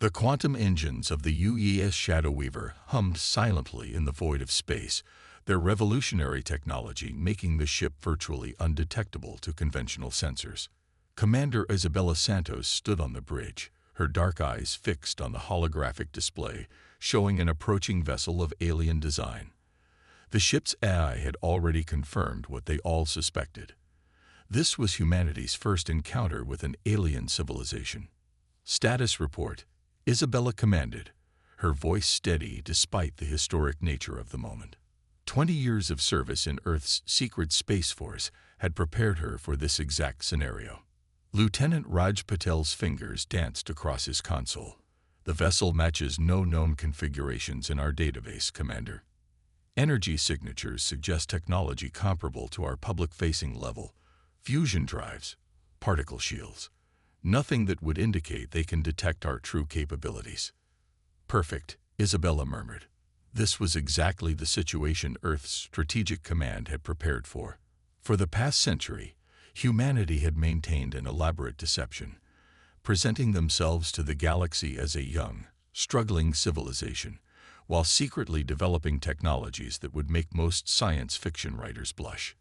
The quantum engines of the UES Shadow Weaver hummed silently in the void of space, their revolutionary technology making the ship virtually undetectable to conventional sensors. Commander Isabella Santos stood on the bridge, her dark eyes fixed on the holographic display, showing an approaching vessel of alien design. The ship's AI had already confirmed what they all suspected. This was humanity's first encounter with an alien civilization. Status report, Isabella commanded, her voice steady despite the historic nature of the moment. 20 years of service in Earth's secret space force had prepared her for this exact scenario. Lieutenant Raj Patel's fingers danced across his console. The vessel matches no known configurations in our database, Commander. Energy signatures suggest technology comparable to our public-facing level. Fusion drives, particle shields. Nothing that would indicate they can detect our true capabilities. Perfect, Isabella murmured. This was exactly the situation Earth's strategic command had prepared for. For the past century, humanity had maintained an elaborate deception, presenting themselves to the galaxy as a young, struggling civilization, while secretly developing technologies that would make most science fiction writers blush.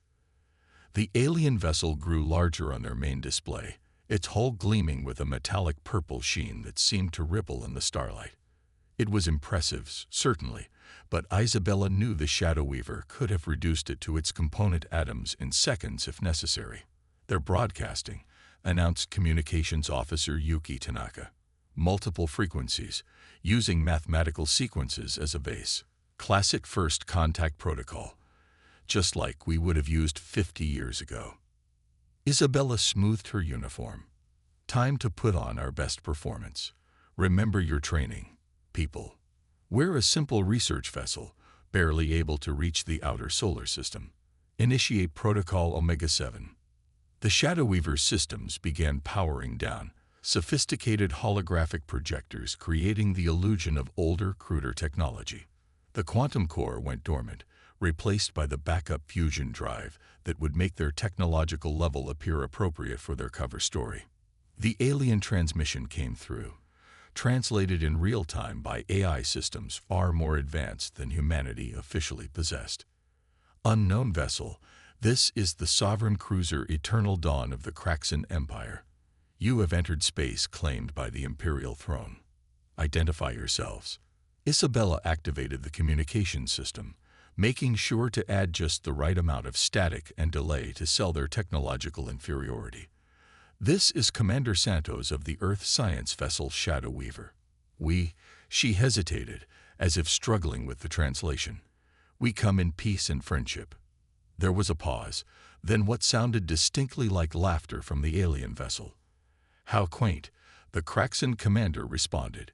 The alien vessel grew larger on their main display, its hull gleaming with a metallic purple sheen that seemed to ripple in the starlight. It was impressive, certainly, but Isabella knew the Shadow Weaver could have reduced it to its component atoms in seconds if necessary. "They're broadcasting," announced Communications Officer Yuki Tanaka. "Multiple frequencies, using mathematical sequences as a base. Classic first contact protocol, just like we would have used 50 years ago." Isabella smoothed her uniform. "Time to put on our best performance. Remember your training, people. We're a simple research vessel, barely able to reach the outer solar system. Initiate Protocol Omega-7. The Shadow Weaver's systems began powering down, sophisticated holographic projectors creating the illusion of older, cruder technology. The quantum core went dormant, replaced by the backup fusion drive that would make their technological level appear appropriate for their cover story. The alien transmission came through, translated in real time by AI systems far more advanced than humanity officially possessed. "Unknown vessel, this is the sovereign cruiser Eternal Dawn of the Kraxan Empire. You have entered space claimed by the Imperial Throne. Identify yourselves." Isabella activated the communication system, making sure to add just the right amount of static and delay to sell their technological inferiority. "This is Commander Santos of the Earth science vessel Shadow Weaver. She hesitated, as if struggling with the translation. "We come in peace and friendship." There was a pause, then what sounded distinctly like laughter from the alien vessel. "How quaint," the Kraxan commander responded.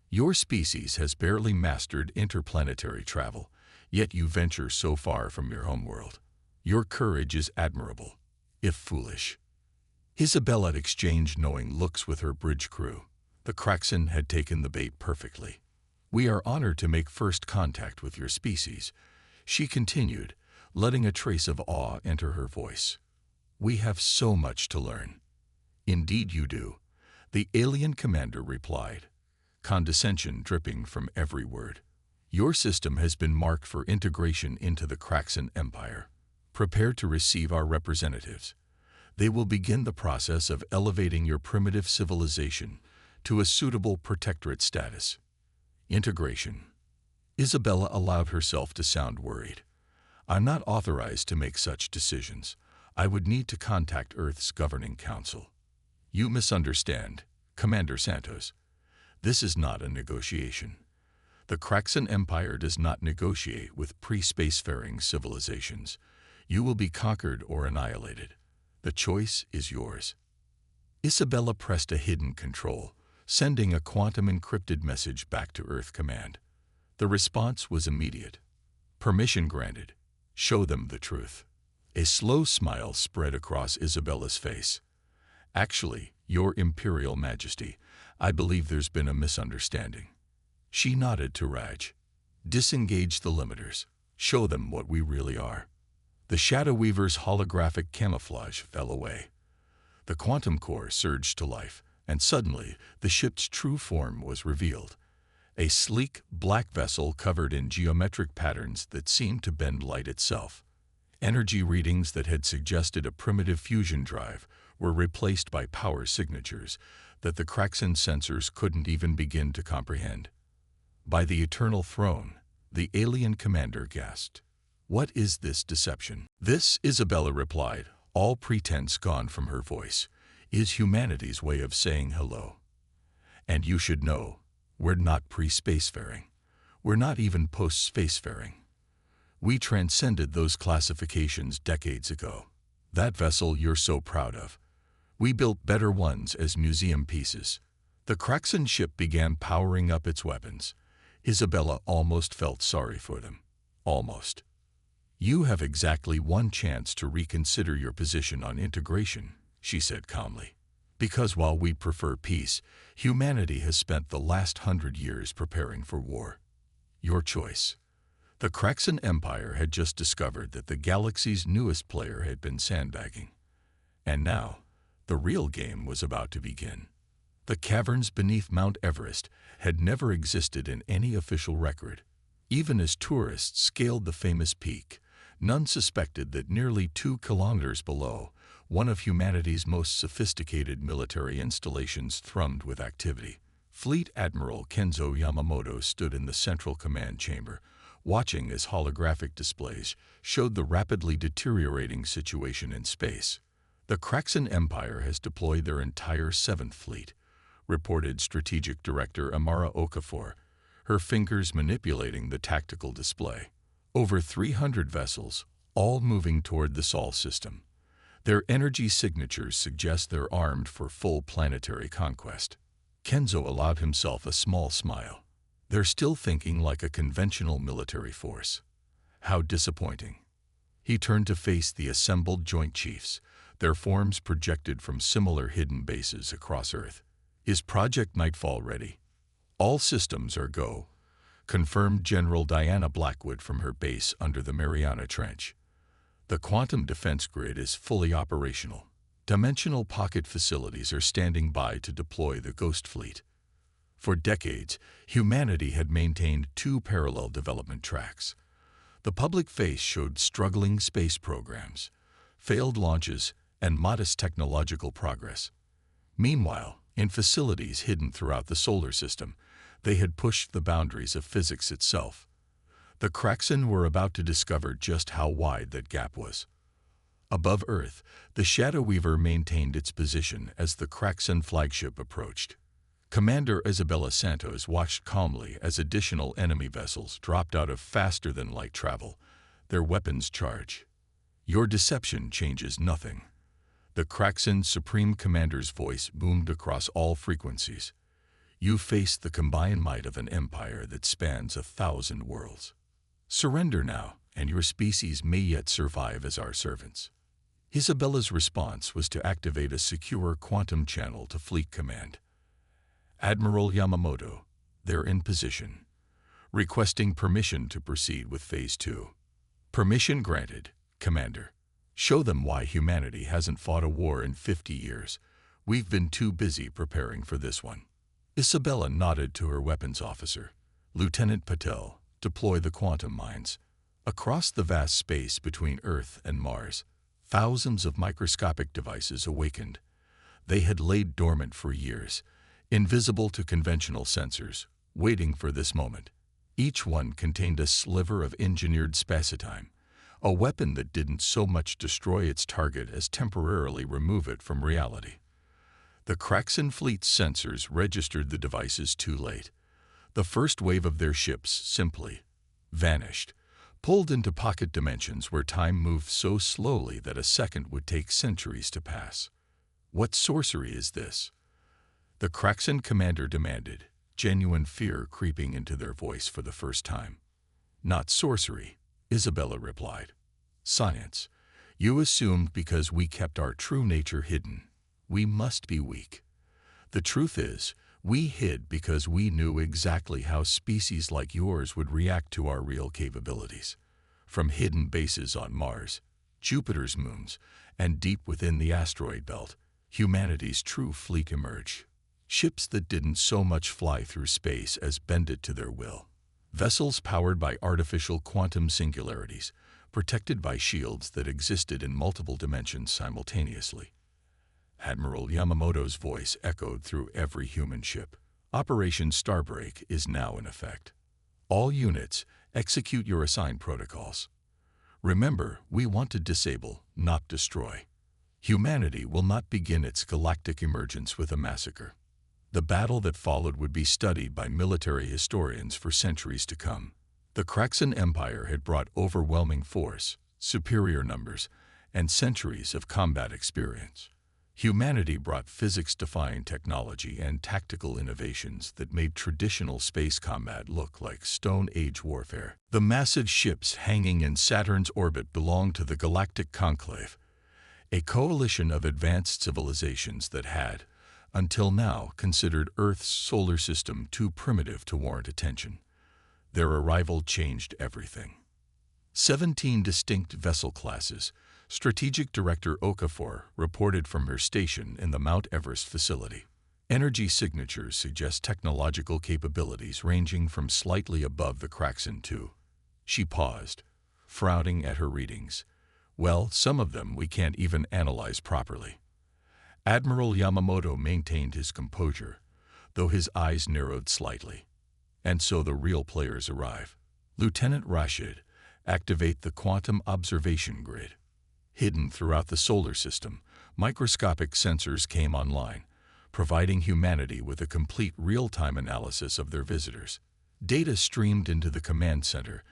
"Your species has barely mastered interplanetary travel, yet you venture so far from your homeworld. Your courage is admirable, if foolish." Isabella exchanged knowing looks with her bridge crew. The Kraxan had taken the bait perfectly. "We are honored to make first contact with your species," she continued, letting a trace of awe enter her voice. "We have so much to learn." "Indeed you do," the alien commander replied, condescension dripping from every word. "Your system has been marked for integration into the Kraxan Empire. Prepare to receive our representatives. They will begin the process of elevating your primitive civilization to a suitable protectorate status." Integration. Isabella allowed herself to sound worried. "I'm not authorized to make such decisions. I would need to contact Earth's governing council." "You misunderstand, Commander Santos. This is not a negotiation. The Kraxan Empire does not negotiate with pre-spacefaring civilizations. You will be conquered or annihilated. The choice is yours." Isabella pressed a hidden control, sending a quantum-encrypted message back to Earth Command. The response was immediate. "Permission granted. Show them the truth." A slow smile spread across Isabella's face. "Actually, Your Imperial Majesty, I believe there's been a misunderstanding." She nodded to Raj. "Disengage the limiters. Show them what we really are." The Shadow Weaver's holographic camouflage fell away. The quantum core surged to life, And suddenly, the ship's true form was revealed. A sleek, black vessel covered in geometric patterns that seemed to bend light itself. Energy readings that had suggested a primitive fusion drive were replaced by power signatures that the Kraxan sensors couldn't even begin to comprehend. By the Eternal Throne, the alien commander gasped. "What is this deception?" "This," Isabella replied, all pretense gone from her voice, "is humanity's way of saying hello. And you should know, we're not pre-spacefaring. We're not even post-spacefaring. We transcended those classifications decades ago. That vessel you're so proud of. We built better ones as museum pieces." The Kraxan ship began powering up its weapons. Isabella almost felt sorry for them. Almost. "You have exactly one chance to reconsider your position on integration," she said calmly. "Because while we prefer peace, humanity has spent the last 100 years preparing for war. Your choice." The Kraxan Empire had just discovered that the galaxy's newest player had been sandbagging. And now, the real game was about to begin. The caverns beneath Mount Everest had never existed in any official record. Even as tourists scaled the famous peak, none suspected that nearly 2 kilometers below, one of humanity's most sophisticated military installations thrummed with activity. Fleet Admiral Kenzo Yamamoto stood in the central command chamber, watching as holographic displays showed the rapidly deteriorating situation in space. "The Kraxan Empire has deployed their entire 7th Fleet," reported Strategic Director Amara Okafor, her fingers manipulating the tactical display. "Over 300 vessels, all moving toward the Sol system. Their energy signatures suggest they're armed for full planetary conquest." Kenzo allowed himself a small smile. "They're still thinking like a conventional military force. How disappointing." He turned to face the assembled Joint Chiefs, their forms projected from similar hidden bases across Earth. "Is Project Nightfall ready?" "All systems are go," confirmed General Diana Blackwood from her base under the Mariana Trench. "The quantum defense grid is fully operational. Dimensional pocket facilities are standing by to deploy the Ghost Fleet." For decades, humanity had maintained 2 parallel development tracks. The public face showed struggling space programs, failed launches, and modest technological progress. Meanwhile, in facilities hidden throughout the solar system, they had pushed the boundaries of physics itself. The Kraxan were about to discover just how wide that gap was. Above Earth, the Shadow Weaver maintained its position as the Kraxan flagship approached. Commander Isabella Santos watched calmly as additional enemy vessels dropped out of faster-than-light travel, their weapons charged. "Your deception changes nothing." The Kraxan Supreme Commander's voice boomed across all frequencies. "You face the combined might of an empire that spans 1,000 worlds. Surrender now, and your species may yet survive as our servants." Isabella's response was to activate a secure quantum channel to Fleet Command. "Admiral Yamamoto, they're in position. Requesting permission to proceed with Phase 2. "Permission granted, Commander. Show them why humanity hasn't fought a war in 50 years. We've been too busy preparing for this one." Isabella nodded to her weapons officer. "Lieutenant Patel, deploy the quantum mines." Across the vast space between Earth and Mars, thousands of microscopic devices awakened. They had laid dormant for years, invisible to conventional sensors, waiting for this moment. Each one contained a sliver of engineered spacitime, a weapon that didn't so much destroy its target as temporarily remove it from reality. The Kraxan fleet's sensors registered the devices too late. The first wave of their ships simply vanished, pulled into pocket dimensions where time moved so slowly that a second would take centuries to pass. "What sorcery is this?" the Kraxan commander demanded, genuine fear creeping into their voice for the first time. "Not sorcery," Isabella replied. "Science. You assumed because we kept our true nature hidden, we must be weak. The truth is, we hid because we knew exactly how species like yours would react to our real capabilities. From hidden bases on Mars, Jupiter's moons, and deep within the asteroid belt, humanity's true fleet emerged. Ships that didn't so much fly through space as bend it to their will. Vessels powered by artificial quantum singularities, protected by shields that existed in multiple dimensions simultaneously. Admiral Yamamoto's voice echoed through every human ship. Operation Starbreak is now in effect. All units, execute your assigned protocols. Remember, we want to disable, not destroy. Humanity will not begin its galactic emergence with a massacre. The battle that followed would be studied by military historians for centuries to come. The Kraxan Empire had brought overwhelming force, superior numbers, and centuries of combat experience. Humanity brought physics-defying technology and tactical innovations that made traditional space combat look like Stone Age warfare. The massive ships hanging in Saturn's orbit belonged to the Galactic Conclave, a coalition of advanced civilizations that had, until now, considered Earth's solar system too primitive to warrant attention. Their arrival changed everything. 17 distinct vessel classes. Strategic Director Okafor reported from her station in the Mount Everest facility. Energy signatures suggest technological capabilities ranging from slightly above the Kraxan to. She paused, frowning at her readings. Well, some of them we can't even analyze properly. Admiral Yamamoto maintained his composure, though his eyes narrowed slightly. And so the real players arrive. Lieutenant Rashid, activate the quantum observation grid. Hidden throughout the solar system, microscopic sensors came online, providing humanity with a complete real-time analysis of their visitors. Data streamed into the command center,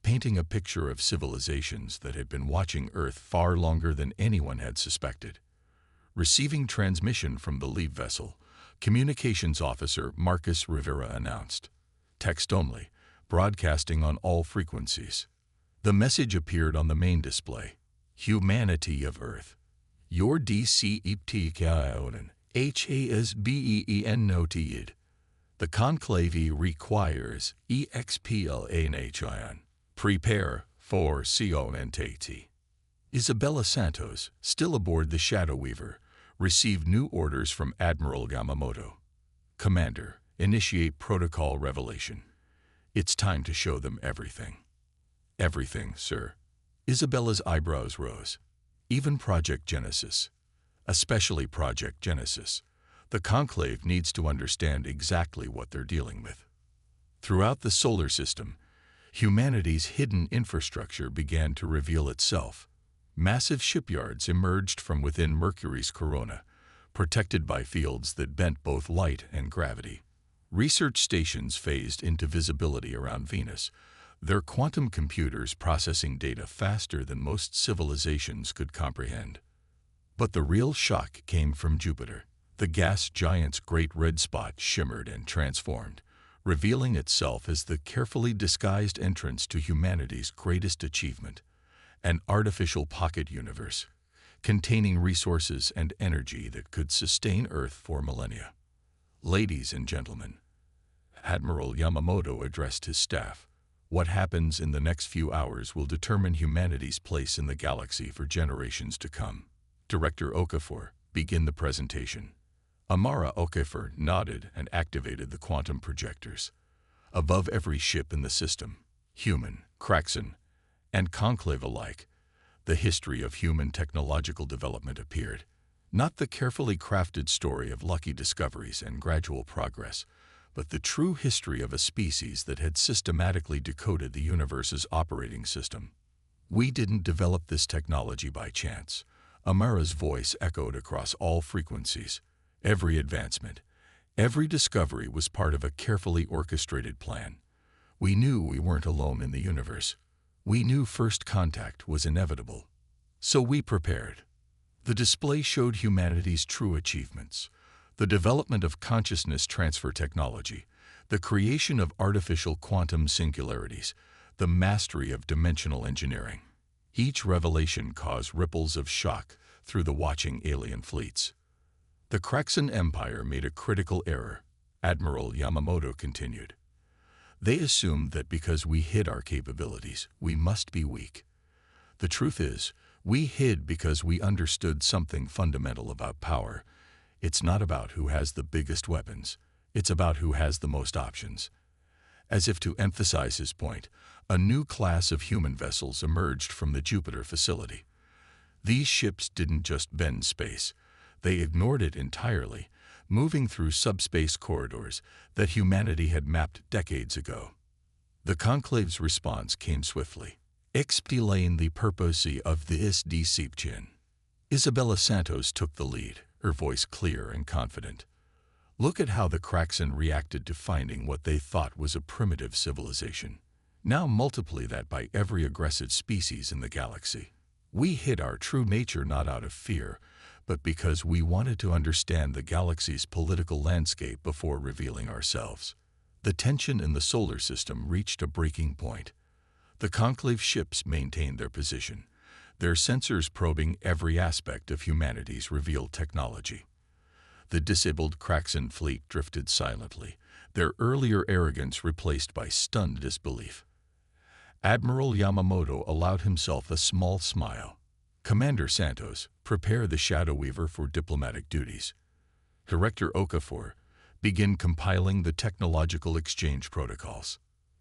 painting a picture of civilizations that had been watching Earth far longer than anyone had suspected. Receiving transmission from the leave vessel, Communications Officer Marcus Rivera announced. Text only, broadcasting on all frequencies. The message appeared on the main display. Humanity of Earth. Your DCEPTKION, HASBEEN noted. The conclave requires EXPLANHION. Prepare for CONTAT. Isabella Santos, still aboard the Shadow Weaver, received new orders from Admiral Yamamoto. Commander, initiate protocol revelation. It's time to show them everything. Everything, sir. Isabella's eyebrows rose. Even Project Genesis. Especially Project Genesis. The Conclave needs to understand exactly what they're dealing with. Throughout the solar system, humanity's hidden infrastructure began to reveal itself. Massive shipyards emerged from within Mercury's corona, protected by fields that bent both light and gravity. Research stations phased into visibility around Venus, their quantum computers processing data faster than most civilizations could comprehend. But the real shock came from Jupiter. The gas giant's great red spot shimmered and transformed, revealing itself as the carefully disguised entrance to humanity's greatest achievement, an artificial pocket universe, containing resources and energy that could sustain Earth for millennia. Ladies and gentlemen, Admiral Yamamoto addressed his staff. What happens in the next few hours will determine humanity's place in the galaxy for generations to come. Director Okafor, begin the presentation. Amara Okafor nodded and activated the quantum projectors. Above every ship in the system, human, Kraxan, and Conclave alike, the history of human technological development appeared. Not the carefully crafted story of lucky discoveries and gradual progress, but the true history of a species that had systematically decoded the universe's operating system. We didn't develop this technology by chance. Amara's voice echoed across all frequencies. Every advancement, every discovery was part of a carefully orchestrated plan. We knew we weren't alone in the universe. We knew first contact was inevitable. So we prepared. The display showed humanity's true achievements. The development of consciousness transfer technology, the creation of artificial quantum singularities, the mastery of dimensional engineering. Each revelation caused ripples of shock through the watching alien fleets. The Kraxan Empire made a critical error, Admiral Yamamoto continued. They assumed that because we hid our capabilities, we must be weak. The truth is, we hid because we understood something fundamental about power. It's not about who has the biggest weapons. It's about who has the most options. As if to emphasize his point, a new class of human vessels emerged from the Jupiter facility. These ships didn't just bend space. They ignored it entirely, moving through subspace corridors that humanity had mapped decades ago. The Conclave's response came swiftly. Explain the purpose of this deception. Isabella Santos took the lead, her voice clear and confident. Look at how the Kraxan reacted to finding what they thought was a primitive civilization. Now multiply that by every aggressive species in the galaxy. We hid our true nature not out of fear, but because we wanted to understand the galaxy's political landscape before revealing ourselves. The tension in the solar system reached a breaking point. The Conclave ships maintained their position, their sensors probing every aspect of humanity's revealed technology. The disabled Kraxan fleet drifted silently, their earlier arrogance replaced by stunned disbelief. Admiral Yamamoto allowed himself a small smile. Commander Santos, prepare the Shadow Weaver for diplomatic duties. Director Okafor, begin compiling the technological exchange protocols.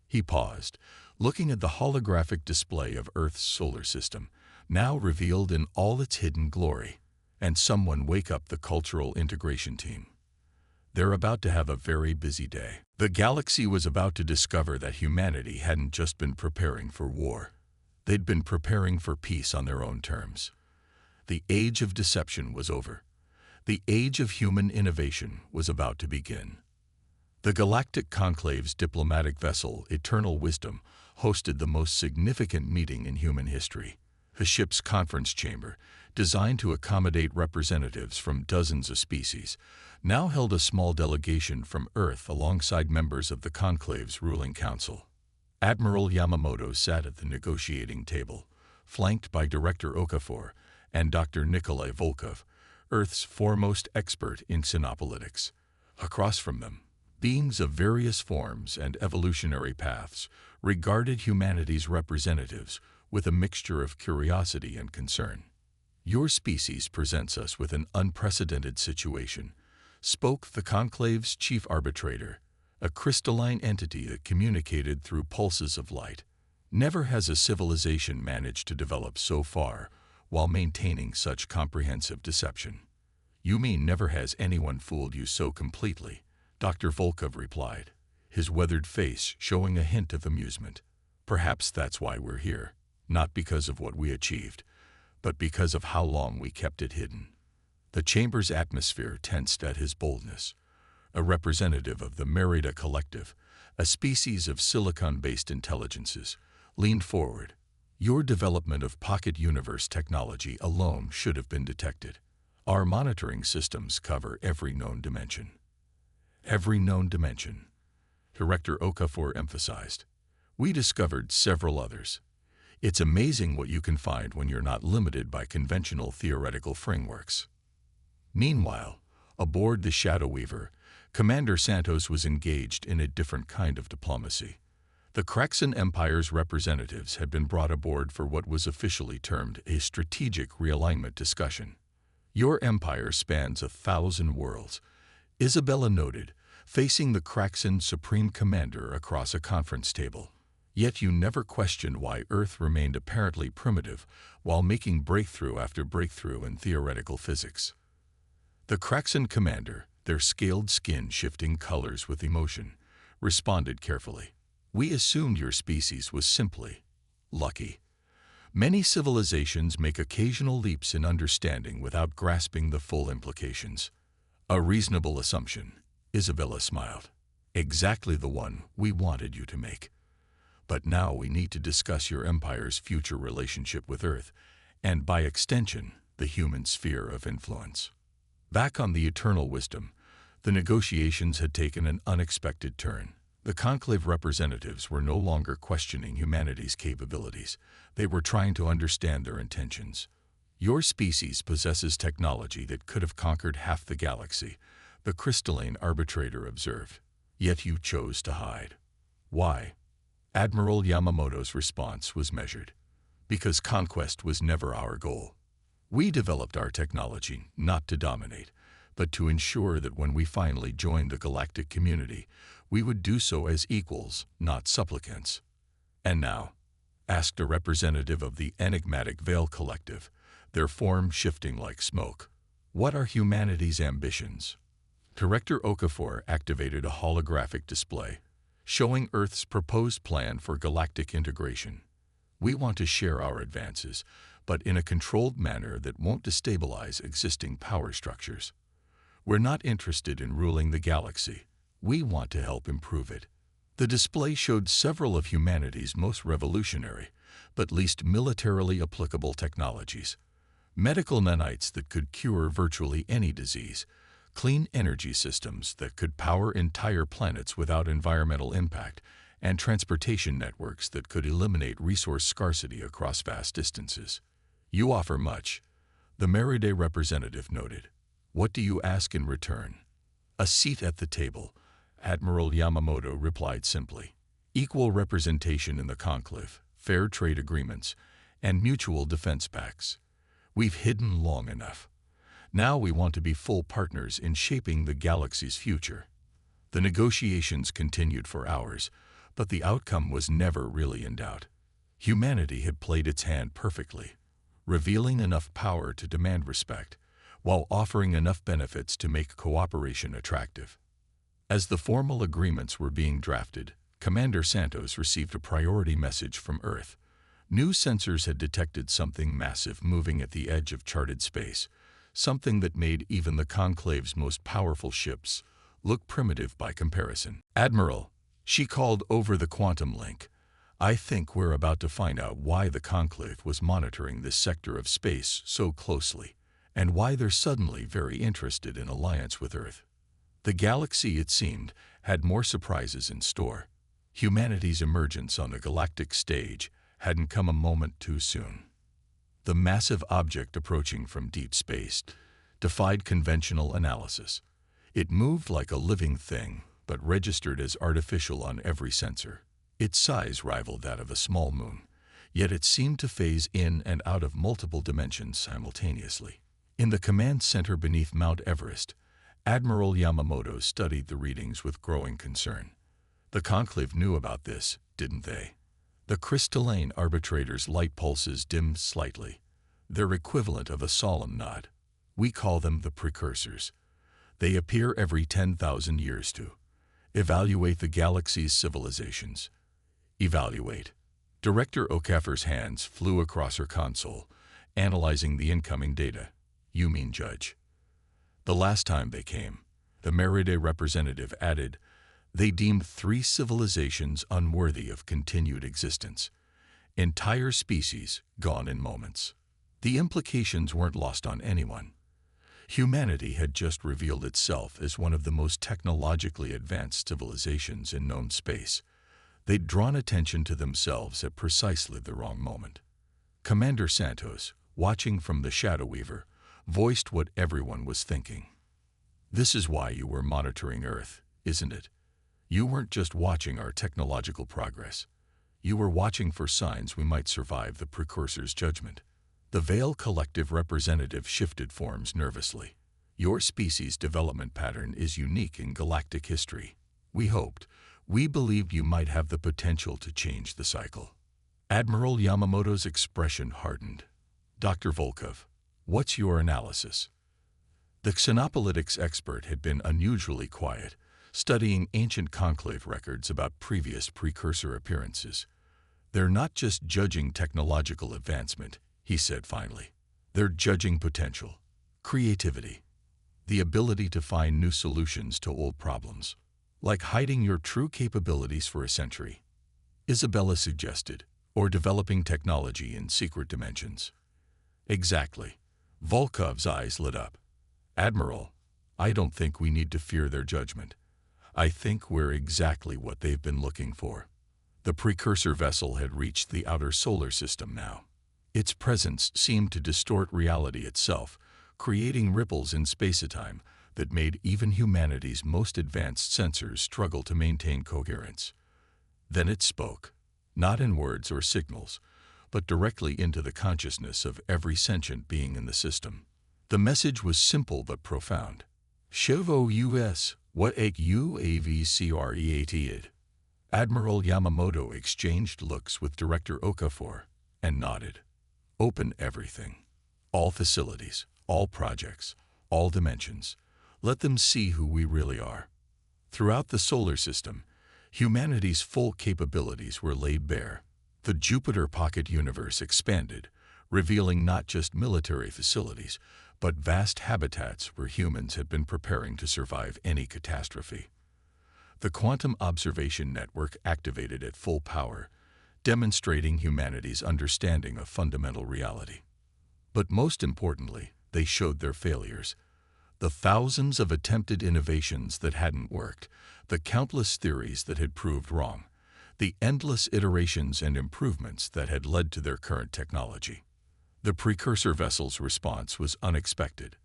He paused, looking at the holographic display of Earth's solar system, now revealed in all its hidden glory. And someone wake up the cultural integration team. They're about to have a very busy day. The galaxy was about to discover that humanity hadn't just been preparing for war. They'd been preparing for peace on their own terms. The age of deception was over. The age of human innovation was about to begin. The Galactic Conclave's diplomatic vessel, Eternal Wisdom, hosted the most significant meeting in human history. The ship's conference chamber, designed to accommodate representatives from dozens of species, now held a small delegation from Earth alongside members of the Conclave's ruling council. Admiral Yamamoto sat at the negotiating table, flanked by Director Okafor and Dr. Nikolai Volkov, Earth's foremost expert in xenopolitics. Across from them, beings of various forms and evolutionary paths regarded humanity's representatives with a mixture of curiosity and concern. Your species presents us with an unprecedented situation, spoke the Conclave's chief arbitrator, a crystalline entity that communicated through pulses of light. Never has a civilization managed to develop so far while maintaining such comprehensive deception. You mean never has anyone fooled you so completely, Dr. Volkov replied, his weathered face showing a hint of amusement. Perhaps that's why we're here, not because of what we achieved, but because of how long we kept it hidden. The chamber's atmosphere tensed at his boldness. A representative of the Merida Collective, a species of silicon-based intelligences, leaned forward. Your development of pocket universe technology alone should have been detected. Our monitoring systems cover every known dimension. Every known dimension, Director Okafor emphasized. We discovered several others. It's amazing what you can find when you're not limited by conventional theoretical frameworks. Meanwhile, aboard the Shadow Weaver, Commander Santos was engaged in a different kind of diplomacy. The Kraxan Empire's representatives had been brought aboard for what was officially termed a strategic realignment discussion. Your empire spans 1,000 worlds, Isabella noted, facing the Kraxan Supreme Commander across a conference table. Yet you never questioned why Earth remained apparently primitive while making breakthrough after breakthrough in theoretical physics. The Kraxan commander, their scaled skin shifting colors with emotion, responded carefully. We assumed your species was simply lucky. Many civilizations make occasional leaps in understanding without grasping the full implications. A reasonable assumption, Isabella smiled. Exactly the one we wanted you to make. But now we need to discuss your empire's future relationship with Earth, and by extension, the human sphere of influence. Back on the Eternal Wisdom, the negotiations had taken an unexpected turn. The Conclave representatives were no longer questioning humanity's capabilities. They were trying to understand their intentions. Your species possesses technology that could have conquered half the galaxy, the crystalline arbitrator observed. Yet you chose to hide. Why? Admiral Yamamoto's response was measured. Because conquest was never our goal. We developed our technology not to dominate, but to ensure that when we finally joined the galactic community, we would do so as equals, not supplicants. "And now?" asked a representative of the enigmatic Veil Collective, their form shifting like smoke. "What are humanity's ambitions?" Director Okafor activated a holographic display, showing Earth's proposed plan for galactic integration. "We want to share our advances, but in a controlled manner that won't destabilize existing power structures. We're not interested in ruling the galaxy. We want to help improve it." The display showed several of humanity's most revolutionary, but least militarily applicable technologies. Medical nanites that could cure virtually any disease, clean energy systems that could power entire planets without environmental impact, and transportation networks that could eliminate resource scarcity across vast distances. "You offer much," the Meride representative noted. "What do you ask in return?" "A seat at the table," Admiral Yamamoto replied simply. "Equal representation in the conclave, fair trade agreements, and mutual defense pacts. We've hidden long enough. Now we want to be full partners in shaping the galaxy's future." The negotiations continued for hours, but the outcome was never really in doubt. Humanity had played its hand perfectly, revealing enough power to demand respect, while offering enough benefits to make cooperation attractive. As the formal agreements were being drafted, Commander Santos received a priority message from Earth. New sensors had detected something massive moving at the edge of charted space, something that made even the Conclave's most powerful ships look primitive by comparison. "Admiral," she called over the quantum link, "I think we're about to find out why the Conclave was monitoring this sector of space so closely, and why they're suddenly very interested in alliance with Earth." The galaxy, it seemed, had more surprises in store. Humanity's emergence on the galactic stage hadn't come a moment too soon. The massive object approaching from deep space defied conventional analysis. It moved like a living thing, but registered as artificial on every sensor. Its size rivaled that of a small moon, yet it seemed to phase in and out of multiple dimensions simultaneously. In the command center beneath Mount Everest, Admiral Yamamoto studied the readings with growing concern. The Conclave knew about this, didn't they? The crystalline arbitrator's light pulses dimmed slightly, their equivalent of a solemn nod. "We call them the precursors. They appear every 10,000 years to evaluate the galaxy's civilizations." "Evaluate." Director Okafor's hands flew across her console, analyzing the incoming data. "You mean judge." "The last time they came," the Meride representative added, "they deemed 3 civilizations unworthy of continued existence. Entire species gone in moments." The implications weren't lost on anyone. Humanity had just revealed itself as one of the most technologically advanced civilizations in known space. They'd drawn attention to themselves at precisely the wrong moment. Commander Santos, watching from the Shadow Weaver, voiced what everyone was thinking. "This is why you were monitoring Earth, isn't it? You weren't just watching our technological progress. You were watching for signs we might survive the Precursor's judgment." The Veil Collective representative shifted forms nervously. "Your species' development pattern is unique in galactic history. We believed you might have the potential to change the cycle." Admiral Yamamoto's expression hardened. "Dr. Volkov, what's your analysis?" The xenopolitics expert had been unusually quiet, studying ancient conclave records about previous precursor appearances. "They're not just judging technological advancement," he said finally. "They're judging potential, creativity, the ability to find new solutions to old problems. Like hiding your true capabilities for a century," Isabella suggested, "or developing technology in secret dimensions." "Exactly." Volkov's eyes lit up. "Admiral, I don't think we need to fear their judgment. I think we're exactly what they've been looking for." The precursor vessel had reached the outer solar system now. Its presence seemed to distort reality itself, creating ripples in space-time that made even humanity's most advanced sensors struggle to maintain coherence. Then it spoke, not in words or signals, but directly into the consciousness of every sentient being in the system. The message was simple but profound. Chevo US, what a UAVCREATed. Admiral Yamamoto exchanged looks with Director Okafor and nodded. Open everything. All facilities, all projects, all dimensions. Let them see who we really are. Throughout the solar system, humanity's full capabilities were laid bare. The Jupiter Pocket universe expanded, revealing not just military facilities, but vast habitats where humans had been preparing to survive any catastrophe. The Quantum Observation Network activated at full power, demonstrating humanity's understanding of fundamental reality. But most importantly, they showed their failures. The thousands of attempted innovations that hadn't worked, the countless theories that had proved wrong, the endless iterations and improvements that had led to their current technology. The precursor vessel's response was unexpected.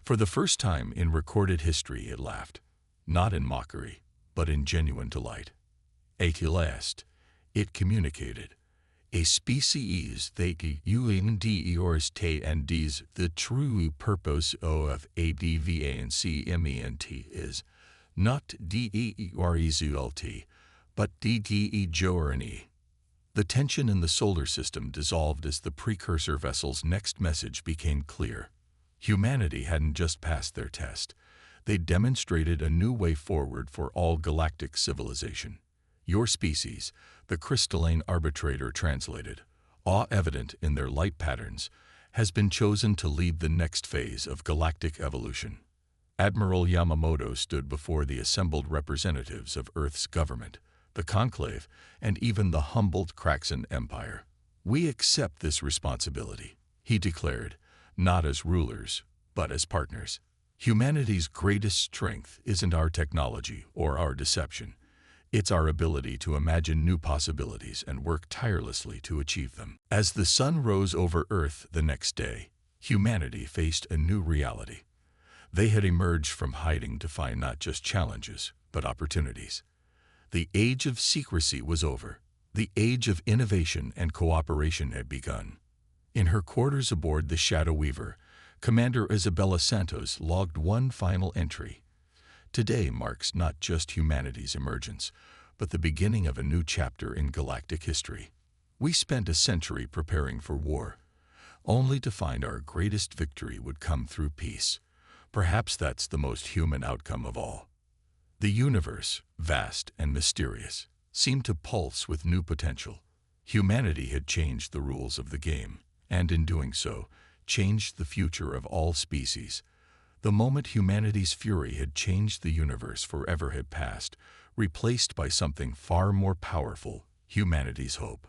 For the first time in recorded history, it laughed, not in mockery, but in genuine delight. At last, it communicated. A species that understands the true purpose of advancement is not the result, but the journey. The tension in the solar system dissolved as the precursor vessel's next message became clear. Humanity hadn't just passed their test. They demonstrated a new way forward for all galactic civilization. Your species, the crystalline arbitrator translated, awe-evident in their light patterns, has been chosen to lead the next phase of galactic evolution. Admiral Yamamoto stood before the assembled representatives of Earth's government, the Conclave, and even the humbled Kraxan Empire. We accept this responsibility, he declared, not as rulers, but as partners. Humanity's greatest strength isn't our technology or our deception. It's our ability to imagine new possibilities and work tirelessly to achieve them. As the sun rose over Earth the next day, humanity faced a new reality. They had emerged from hiding to find not just challenges, but opportunities. The age of secrecy was over. The age of innovation and cooperation had begun. In her quarters aboard the Shadow Weaver, Commander Isabella Santos logged one final entry. Today marks not just humanity's emergence, but the beginning of a new chapter in galactic history. We spent a century preparing for war, only to find our greatest victory would come through peace. Perhaps that's the most human outcome of all. The universe, vast and mysterious, seemed to pulse with new potential. Humanity had changed the rules of the game, and in doing so, changed the future of all species. The moment humanity's fury had changed the universe forever had passed, replaced by something far more powerful, humanity's hope.